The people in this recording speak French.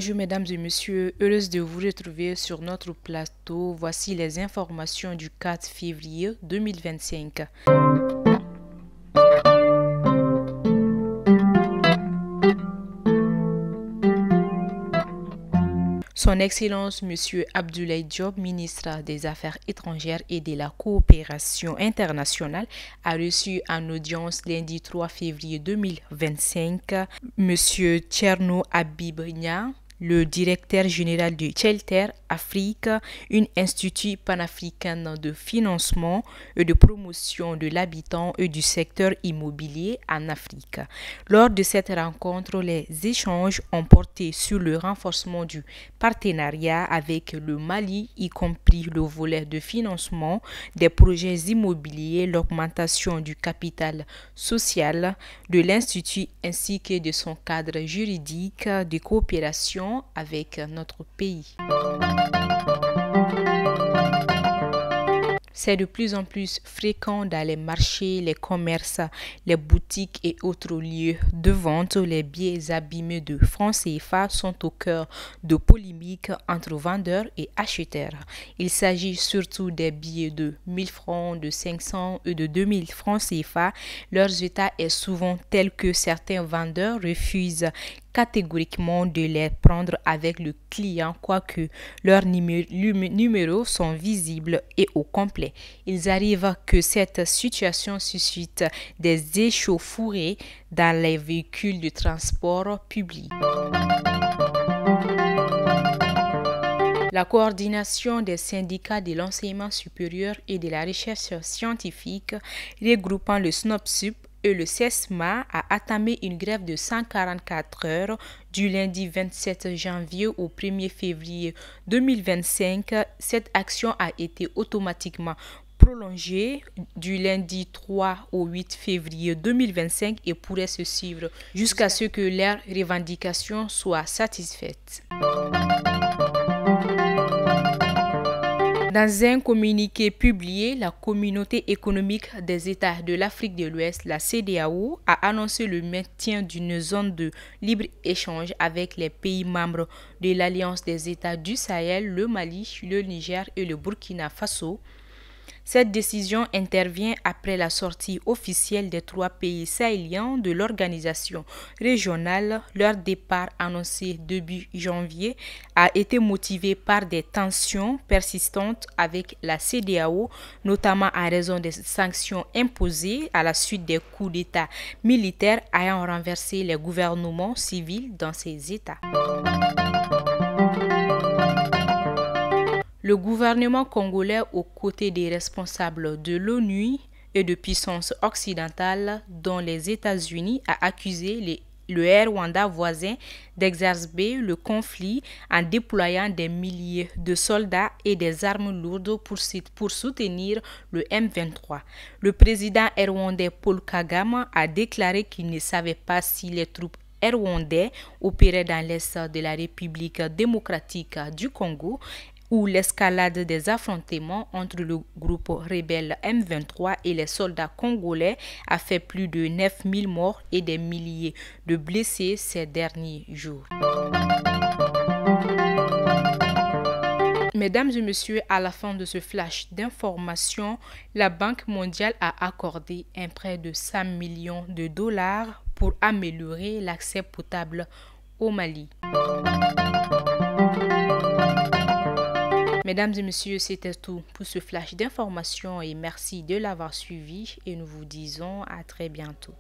Bonjour mesdames et messieurs, heureuse de vous retrouver sur notre plateau. Voici les informations du 4 février 2025. Son Excellence Monsieur Abdoulaye Diop, ministre des Affaires étrangères et de la coopération internationale, a reçu en audience lundi 3 février 2025 Monsieur Thierno Habib Nia, le directeur général du Shelter Afrique, un institut panafricain de financement et de promotion de l'habitant et du secteur immobilier en Afrique. Lors de cette rencontre, les échanges ont porté sur le renforcement du partenariat avec le Mali, y compris le volet de financement des projets immobiliers, l'augmentation du capital social de l'Institut ainsi que de son cadre juridique de coopération avec notre pays. C'est de plus en plus fréquent dans les marchés, les commerces, les boutiques et autres lieux de vente. Les billets abîmés de francs CFA sont au cœur de polémiques entre vendeurs et acheteurs. Il s'agit surtout des billets de 1000 francs, de 500 et de 2000 francs CFA. Leur état est souvent tel que certains vendeurs refusent catégoriquement de les prendre avec le client, quoique leurs numéros sont visibles et au complet. Il arrive que cette situation suscite des échauffourées dans les véhicules de transport public. La coordination des syndicats de l'enseignement supérieur et de la recherche scientifique, regroupant le SNOPSUP et le CESMA, a entamé une grève de 144 heures du lundi 27 janvier au 1er février 2025. Cette action a été automatiquement prolongée du lundi 3 au 8 février 2025 et pourrait se suivre jusqu'à ce que leurs revendications soient satisfaites. Dans un communiqué publié, la Communauté économique des États de l'Afrique de l'Ouest, la CEDEAO, a annoncé le maintien d'une zone de libre-échange avec les pays membres de l'Alliance des États du Sahel, le Mali, le Niger et le Burkina Faso. Cette décision intervient après la sortie officielle des 3 pays sahéliens de l'organisation régionale. Leur départ annoncé début janvier a été motivé par des tensions persistantes avec la CEDEAO, notamment à raison des sanctions imposées à la suite des coups d'État militaires ayant renversé les gouvernements civils dans ces États. Le gouvernement congolais, aux côtés des responsables de l'ONU et de puissances occidentales, dont les États-Unis, a accusé le Rwanda voisin d'exacerber le conflit en déployant des milliers de soldats et des armes lourdes pour soutenir le M23. Le président rwandais Paul Kagame a déclaré qu'il ne savait pas si les troupes rwandaises opéraient dans l'est de la République démocratique du Congo, où l'escalade des affrontements entre le groupe rebelle M23 et les soldats congolais a fait plus de 9000 morts et des milliers de blessés ces derniers jours. Mesdames et messieurs, à la fin de ce flash d'informations, la Banque mondiale a accordé un prêt de 100 millions de dollars pour améliorer l'accès potable au Mali. Mesdames et messieurs, c'était tout pour ce flash d'informations et merci de l'avoir suivi et nous vous disons à très bientôt.